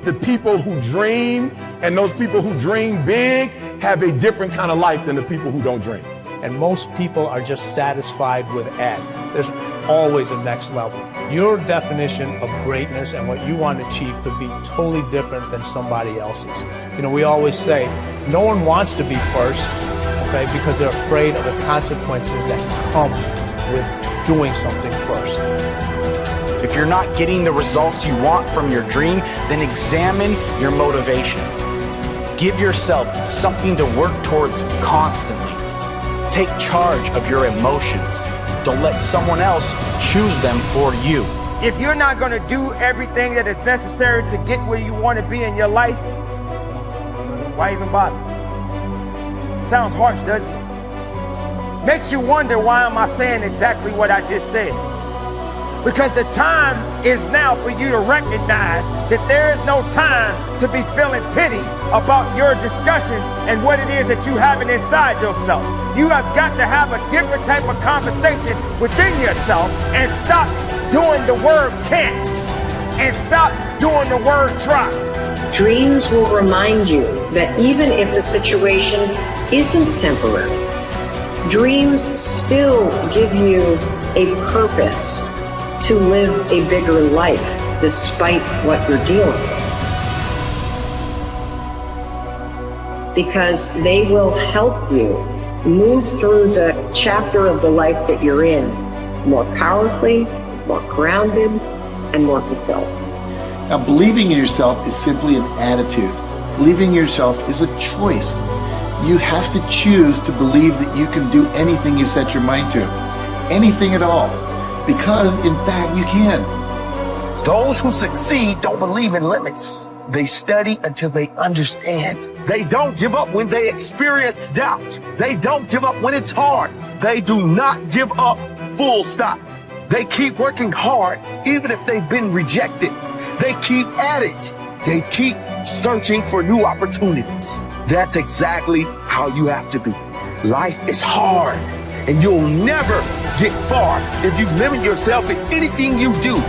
the people who dream and those people who dream big have a different kind of life than the people who don't dream. And most people are just satisfied with Ed. There's always a next level. Your definition of greatness and what you want to achieve could be totally different than somebody else's. You know, we always say, no one wants to be first, okay, because they're afraid of the consequences that come with doing something first. If you're not getting the results you want from your dream, then examine your motivation. Give yourself something to work towards constantly. Take charge of your emotions. Don't let someone else choose them for you. If you're not going to do everything that is necessary to get where you want to be in your life, why even bother? Sounds harsh, doesn't it? Makes you wonder, why am I saying exactly what I just said? Because the time is now for you to recognize that there is no time to be feeling pity about your discussions and what it is that you have inside yourself. You have got to have a different type of conversation within yourself and stop doing the word can't and stop doing the word try. Dreams will remind you that even if the situation isn't temporary, dreams still give you a purpose to live a bigger life despite what you're dealing with. Because they will help you move through the chapter of the life that you're in more powerfully, more grounded, and more fulfilled. Now, believing in yourself is simply an attitude. Believing in yourself is a choice. You have to choose to believe that you can do anything you set your mind to. Anything at all. Because, in fact, you can. Those who succeed don't believe in limits. They study until they understand. They don't give up when they experience doubt. They don't give up when it's hard. They do not give up, full stop. They keep working hard, even if they've been rejected. They keep at it. They keep searching for new opportunities. That's exactly how you have to be. Life is hard, and you'll never get far if you limit yourself in anything you do.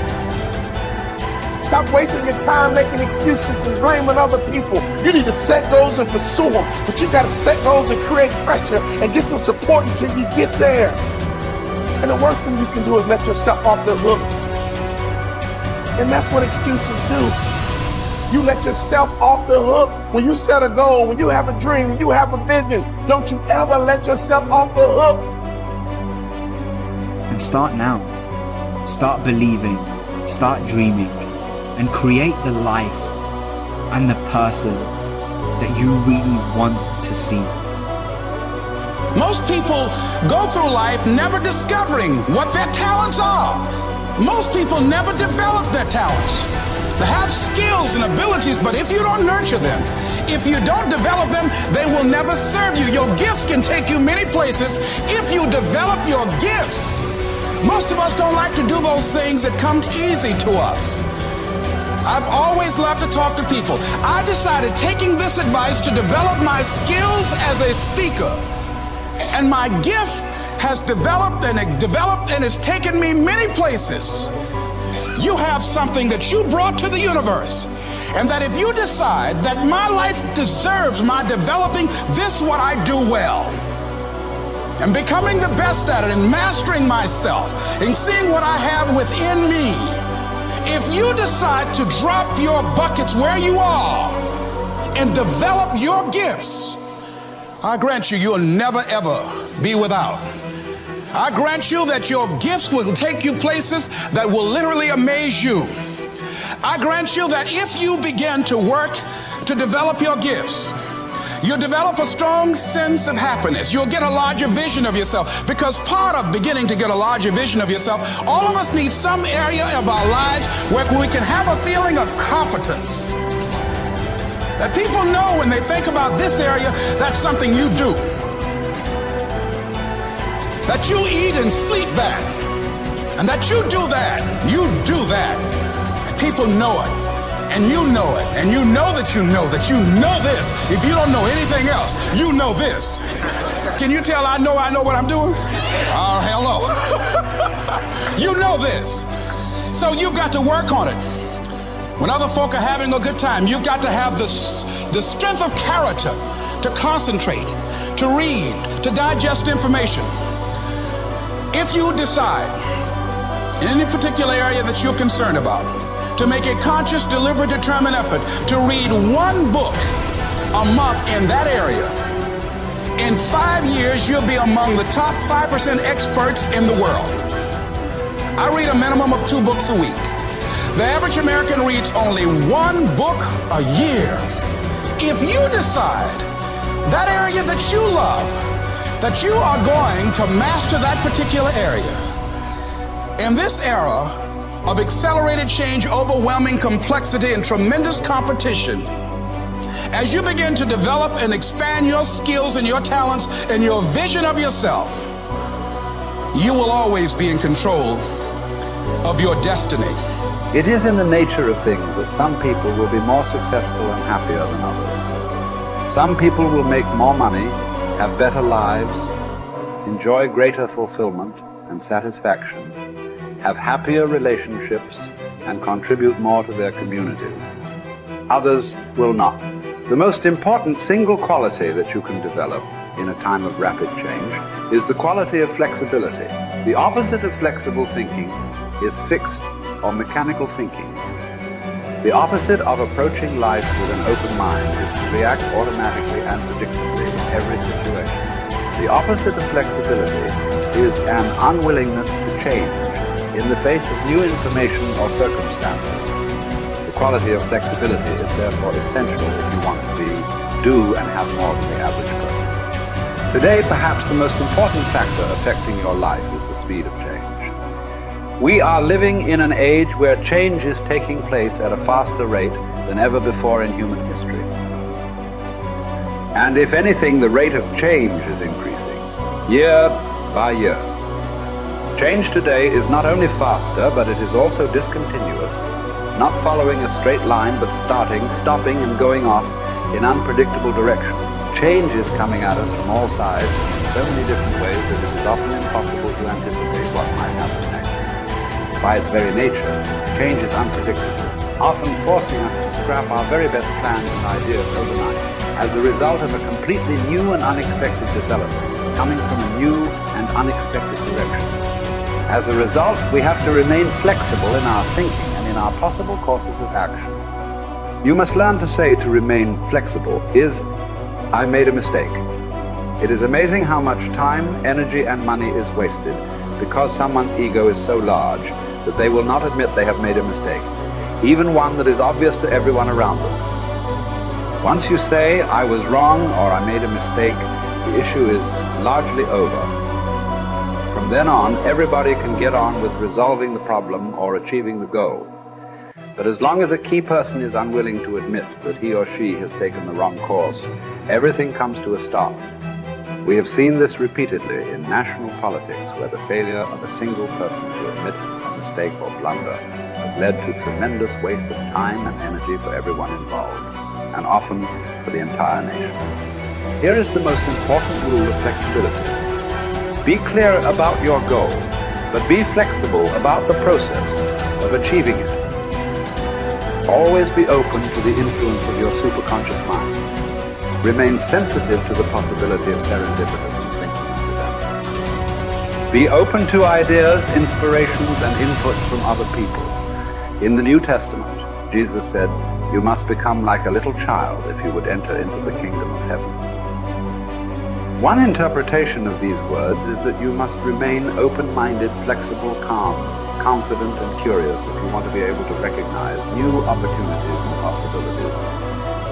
Stop wasting your time making excuses and blaming other people. You need to set goals and pursue them, but you gotta set goals and create pressure and get some support until you get there. And the worst thing you can do is let yourself off the hook. And that's what excuses do. You let yourself off the hook. When you set a goal, when you have a dream, when you have a vision, don't you ever let yourself off the hook. And start now. Start believing, start dreaming, and create the life and the person that you really want to see. Most people go through life never discovering what their talents are. Most people never develop their talents. They have skills and abilities, but if you don't nurture them, if you don't develop them, they will never serve you. Your gifts can take you many places if you develop your gifts. Most of us don't like to do those things that come easy to us. I've always loved to talk to people. I decided, taking this advice, to develop my skills as a speaker. And my gift has developed and it's taken me many places. You have something that you brought to the universe. And that if you decide that my life deserves my developing this, what I do well, and becoming the best at it, and mastering myself, and seeing what I have within me, if you decide to drop your buckets where you are and develop your gifts, I grant you, you'll never ever be without. I grant you that your gifts will take you places that will literally amaze you. I grant you that if you begin to work to develop your gifts, you'll develop a strong sense of happiness. You'll get a larger vision of yourself, because part of beginning to get a larger vision of yourself, all of us need some area of our lives where we can have a feeling of competence. That people know when they think about this area, that's something you do. That you eat and sleep that. And that you do that. You do that. And people know it. And you know it. And you know that you know that you know this. If you don't know anything else, you know this. Can you tell I know what I'm doing? Oh, hell no. You know this. So you've got to work on it. When other folk are having a good time, you've got to have the strength of character to concentrate, to read, to digest information. If you decide in any particular area that you're concerned about, to make a conscious, deliberate, determined effort to read one book a month in that area, in 5 years, you'll be among the top 5% experts in the world. I read a minimum of 2 books a week. The average American reads only 1 book a year. If you decide that area that you love, that you are going to master that particular area, in this era of accelerated change, overwhelming complexity, and tremendous competition, as you begin to develop and expand your skills and your talents and your vision of yourself, you will always be in control of your destiny. It is in the nature of things that some people will be more successful and happier than others. Some people will make more money, have better lives, enjoy greater fulfillment and satisfaction, have happier relationships, and contribute more to their communities. Others will not. The most important single quality that you can develop in a time of rapid change is the quality of flexibility. The opposite of flexible thinking is fixed or mechanical thinking. The opposite of approaching life with an open mind is to react automatically and predictably in every situation. The opposite of flexibility is an unwillingness to change in the face of new information or circumstances. The quality of flexibility is therefore essential if you want to do and have more than the average person. Today, perhaps the most important factor affecting your life is the speed of change. We are living in an age where change is taking place at a faster rate than ever before in human history. And if anything, the rate of change is increasing, year by year. Change today is not only faster, but it is also discontinuous, not following a straight line, but starting, stopping, and going off in unpredictable directions. Change is coming at us from all sides in so many different ways that it is often impossible to anticipate what might happen next. By its very nature, change is unpredictable, often forcing us to scrap our very best plans and ideas overnight as the result of a completely new and unexpected development coming from a new and unexpected direction. As a result, we have to remain flexible in our thinking and in our possible courses of action. You must learn to say to remain flexible is, I made a mistake. It is amazing how much time, energy, and money is wasted because someone's ego is so large that they will not admit they have made a mistake, even one that is obvious to everyone around them. Once you say, I was wrong or I made a mistake, the issue is largely over. From then on, everybody can get on with resolving the problem or achieving the goal. But as long as a key person is unwilling to admit that he or she has taken the wrong course, everything comes to a stop. We have seen this repeatedly in national politics, where the failure of a single person to admit a mistake or blunder has led to tremendous waste of time and energy for everyone involved, and often for the entire nation. Here is the most important rule of flexibility. Be clear about your goal, but be flexible about the process of achieving it. Always be open to the influence of your superconscious mind. Remain sensitive to the possibility of serendipitous and synchronous events. Be open to ideas, inspirations, and input from other people. In the New Testament, Jesus said, you must become like a little child if you would enter into the kingdom of heaven. One interpretation of these words is that you must remain open-minded, flexible, calm, confident, and curious if you want to be able to recognize new opportunities and possibilities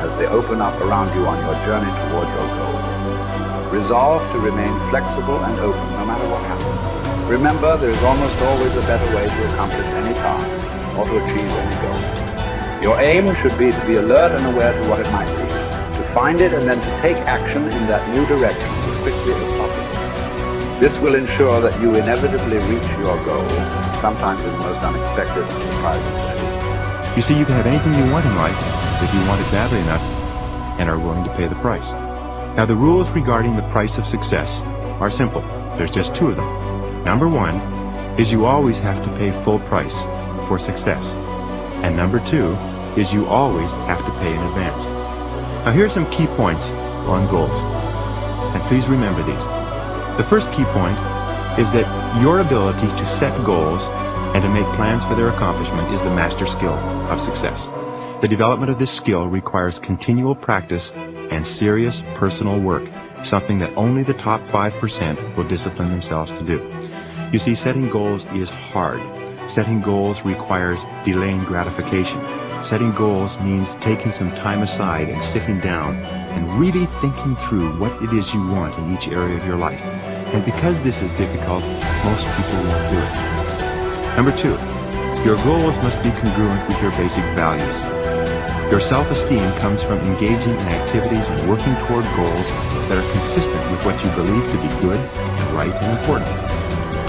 as they open up around you on your journey toward your goal. Resolve to remain flexible and open no matter what happens. Remember, there is almost always a better way to accomplish any task or to achieve any goal. Your aim should be to be alert and aware to what it might be, to find it and then to take action in that new direction as quickly as possible. This will ensure that you inevitably reach your goal, sometimes in the most unexpected and surprising ways. You see, you can have anything you want in life if you want it badly enough and are willing to pay the price. Now, the rules regarding the price of success are simple. There's just 2 of them. Number 1 is you always have to pay full price for success. And number 2 is you always have to pay in advance. Now here are some key points on goals, and please remember these. The first key point is that your ability to set goals and to make plans for their accomplishment is the master skill of success. The development of this skill requires continual practice and serious personal work, something that only the top 5% will discipline themselves to do. You see, setting goals is hard. Setting goals requires delaying gratification. Setting goals means taking some time aside and sitting down and really thinking through what it is you want in each area of your life. And because this is difficult, most people won't do it. Number 2, your goals must be congruent with your basic values. Your self-esteem comes from engaging in activities and working toward goals that are consistent with what you believe to be good and right and important.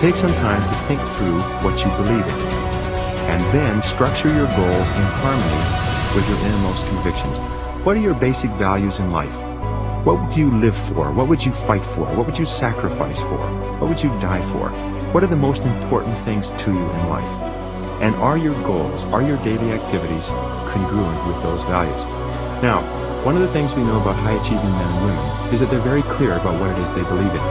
Take some time to think through what you believe in, and then structure your goals in harmony with your innermost convictions. What are your basic values in life? What would you live for? What would you fight for? What would you sacrifice for? What would you die for? What are the most important things to you in life? And are your goals, are your daily activities congruent with those values? Now, one of the things we know about high-achieving men and women is that they're very clear about what it is they believe in.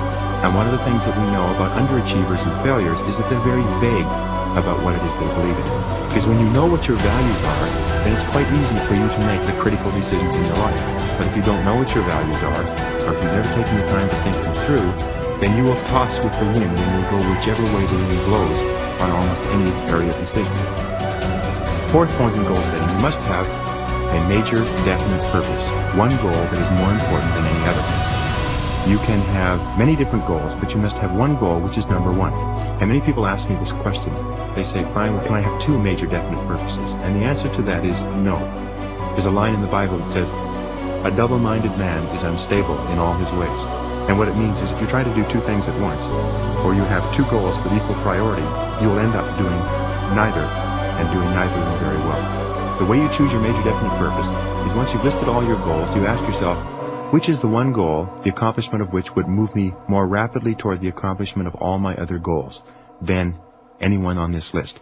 And one of the things that we know about underachievers and failures is that they're very vague about what it is they believe in. Because when you know what your values are, then it's quite easy for you to make the critical decisions in your life. But if you don't know what your values are, or if you've never taken the time to think them through, then you will toss with the wind and you'll go whichever way the wind blows on almost any area of decision. Fourth point in goal setting, you must have a major, definite purpose. One goal that is more important than any other. You can have many different goals, but you must have one goal which is number one. And many people ask me this question. They say, fine, well, can I have two major definite purposes? And the answer to that is no. There's a line in the Bible that says, a double-minded man is unstable in all his ways. And what it means is if you try to do two things at once, or you have two goals with equal priority, you will end up doing neither, and doing neither of them very well. The way you choose your major definite purpose is once you've listed all your goals, you ask yourself, which is the one goal, the accomplishment of which would move me more rapidly toward the accomplishment of all my other goals than anyone on this list?